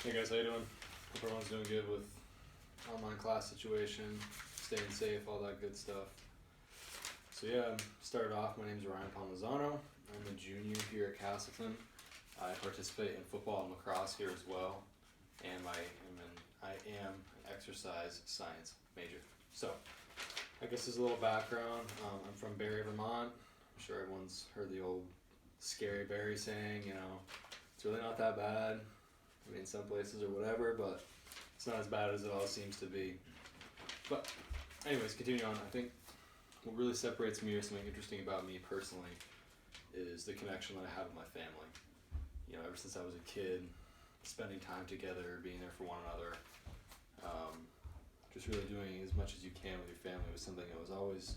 Hey guys, how you doing? Hope everyone's doing good with online class situation, staying safe, all that good stuff. So yeah, started off, my name's Ryan Palmazzano. I'm a junior here at Castleton. I participate in football and lacrosse here as well, and I am an exercise science major. So, I guess as a little background, I'm from Barrie, Vermont. I'm sure everyone's heard the old scary Barrie saying, it's really not that bad. I mean, some places or whatever, but it's not as bad as it all seems to be. But, anyways, continue on. I think what really separates me or something interesting about me personally is the connection that I have with my family. Ever since I was a kid, spending time together, being there for one another, just really doing as much as you can with your family was something that was always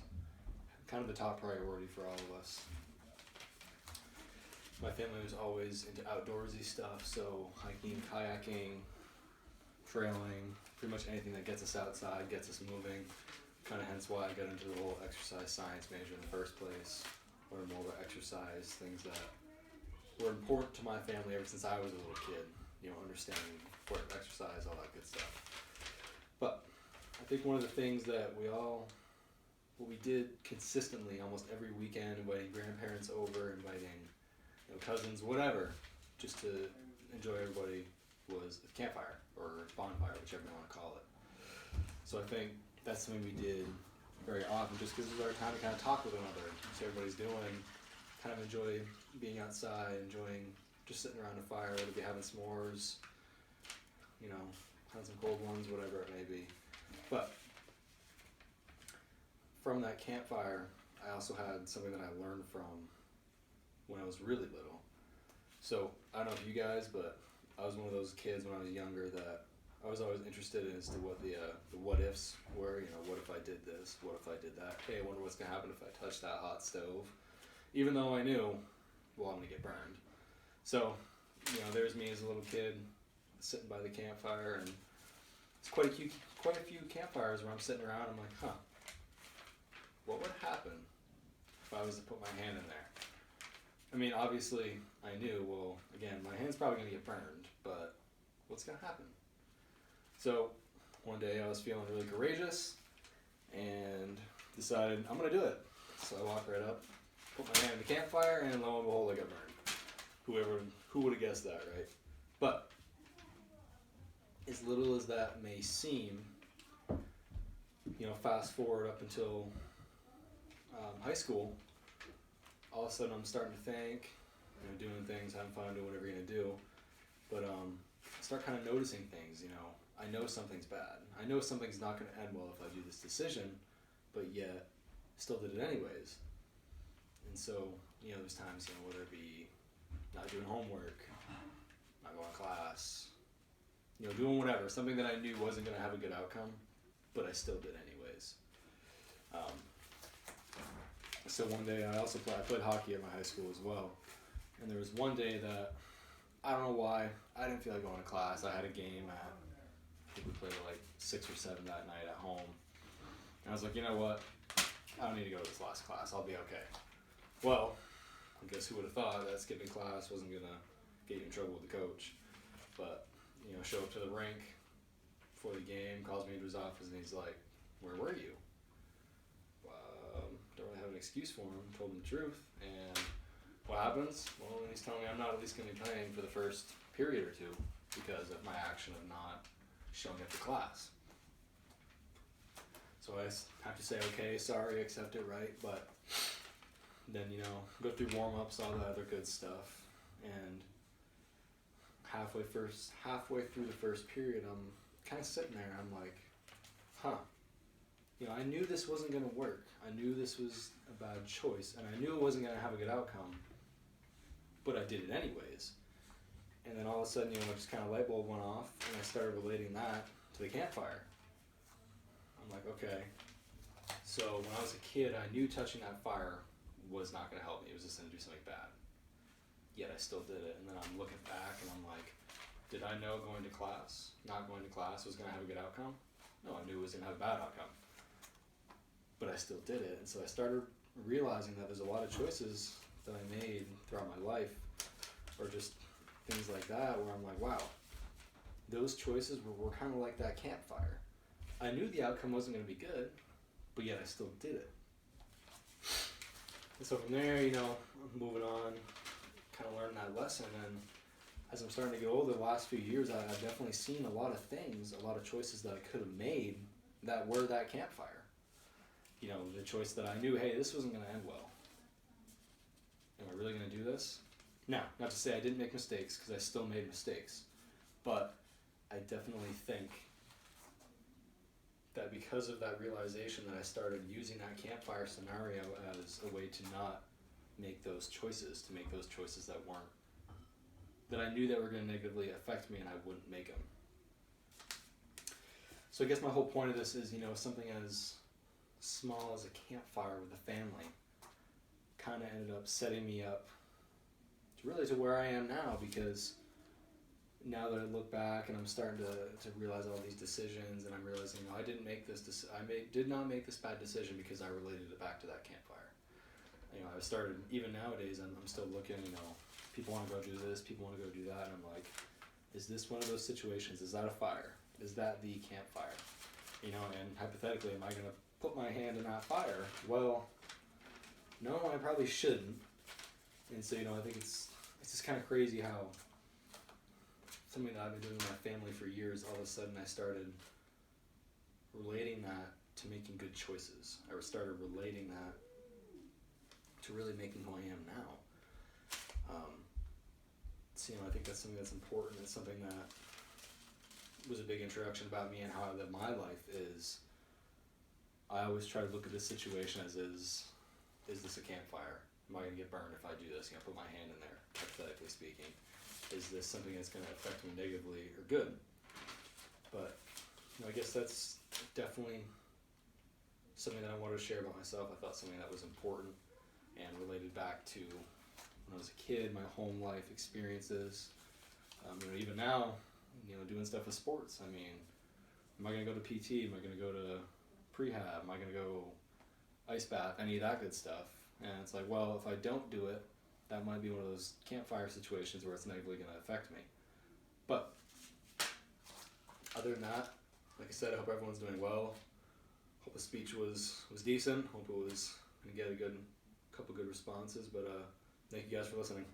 kind of the top priority for all of us. My family was always into outdoorsy stuff, so hiking, kayaking, trailing, pretty much anything that gets us outside, gets us moving. Kind of hence why I got into the whole exercise science major in the first place. Learn more about exercise, things that were important to my family ever since I was a little kid. Understanding important exercise, all that good stuff. But I think one of the things that what we did consistently almost every weekend, inviting grandparents over, inviting cousins, whatever, just to enjoy everybody, was a campfire or bonfire, whichever you want to call it. So I think that's something we did very often, just because it was our time to kind of talk with one another, see what everybody's doing, kind of enjoy being outside, enjoying just sitting around a fire, whether it be having s'mores, having some cold ones, whatever it may be. But from that campfire, I also had something that I learned from when I was really little. So I don't know if you guys, but I was one of those kids when I was younger that I was always interested in as to what the what ifs were. What if I did this? What if I did that? Hey, I wonder what's gonna happen if I touch that hot stove. Even though I knew, well, I'm gonna get burned. So, there's me as a little kid sitting by the campfire, and it's quite a few campfires where I'm sitting around. I'm like, huh, what would happen if I was to put my hand in there? I mean, obviously, I knew, well, again, my hand's probably going to get burned, but what's going to happen? So, one day I was feeling really courageous and decided I'm going to do it. So I walked right up, put my hand in the campfire, and lo and behold, I got burned. Who would have guessed that, right? But, as little as that may seem, fast forward up until high school, all of a sudden I'm starting to think, doing things, having fun, doing whatever you're going to do. But I start kind of noticing things, I know something's bad. I know something's not going to end well if I do this decision, but yet still did it anyways. And so, there's times, whether it be not doing homework, not going to class, doing whatever, something that I knew wasn't going to have a good outcome, but I still did anyways. So one day I played hockey at my high school as well. And there was one day that, I don't know why, I didn't feel like going to class. I had a game I think we played at like 6 or 7 that night at home. And I was like, you know what, I don't need to go to this last class, I'll be okay. Well, I guess who would have thought that skipping class wasn't going to get you in trouble with the coach. But, show up to the rink before the game, calls me into his office, and he's like, where were you? Don't really have an excuse for him, told him the truth, and what happens? Well, he's telling me I'm not at least going to be playing for the first period or two because of my action of not showing up to class. So I have to say, okay, sorry, accept it, right? But then, go through warm-ups, all that other good stuff, and halfway through the first period, I'm kind of sitting there, and I'm like, huh. I knew this wasn't going to work. I knew this was a bad choice, and I knew it wasn't going to have a good outcome, but I did it anyways. And then all of a sudden, just kind of light bulb went off, and I started relating that to the campfire. I'm like, okay. So when I was a kid, I knew touching that fire was not going to help me. It was just going to do something bad. Yet I still did it, and then I'm looking back, and I'm like, did I know not going to class was going to have a good outcome? No, I knew it was going to have a bad outcome. But I still did it, and so I started realizing that there's a lot of choices that I made throughout my life, or just things like that, where I'm like, wow, those choices were kind of like that campfire. I knew the outcome wasn't going to be good, but yet I still did it. And so from there, I'm moving on, kind of learned that lesson. And as I'm starting to get older, the last few years, I've definitely seen a lot of things, a lot of choices that I could have made that were that campfire. The choice that I knew, hey, this wasn't going to end well. Am I really going to do this? Now, not to say I didn't make mistakes, because I still made mistakes. But I definitely think that because of that realization that I started using that campfire scenario as a way to not make those choices, to make those choices that I knew that were going to negatively affect me, and I wouldn't make them. So I guess my whole point of this is, something as small as a campfire with a family kind of ended up setting me up to where I am now, because now that I look back and I'm starting to realize all these decisions, and I'm realizing, I did not make this bad decision because I related it back to that campfire. I started, even nowadays, I'm still looking, people want to go do this, people want to go do that, and I'm like, is this one of those situations? Is that a fire? Is that the campfire? And hypothetically, am I going to put my hand in that fire? Well, no, I probably shouldn't. And so, I think it's just kind of crazy how something that I've been doing with my family for years, all of a sudden I started relating that to making good choices. I started relating that to really making who I am now. So, I think that's something that's important. It's something that was a big introduction about me and how I live my life is I always try to look at this situation as is this a campfire? Am I going to get burned if I do this? Put my hand in there, hypothetically speaking. Is this something that's going to affect me negatively or good? But I guess that's definitely something that I wanted to share about myself. I thought something that was important and related back to when I was a kid, my home life experiences. Even now, doing stuff with sports. Am I going to go to PT? Am I going to go to prehab? Am I going to go ice bath? Any of that good stuff. And it's like, well, if I don't do it, that might be one of those campfire situations where it's negatively going to affect me. But other than that, like I said, I hope everyone's doing well. Hope the speech was decent. Hope it was going to get a couple good responses. But thank you guys for listening.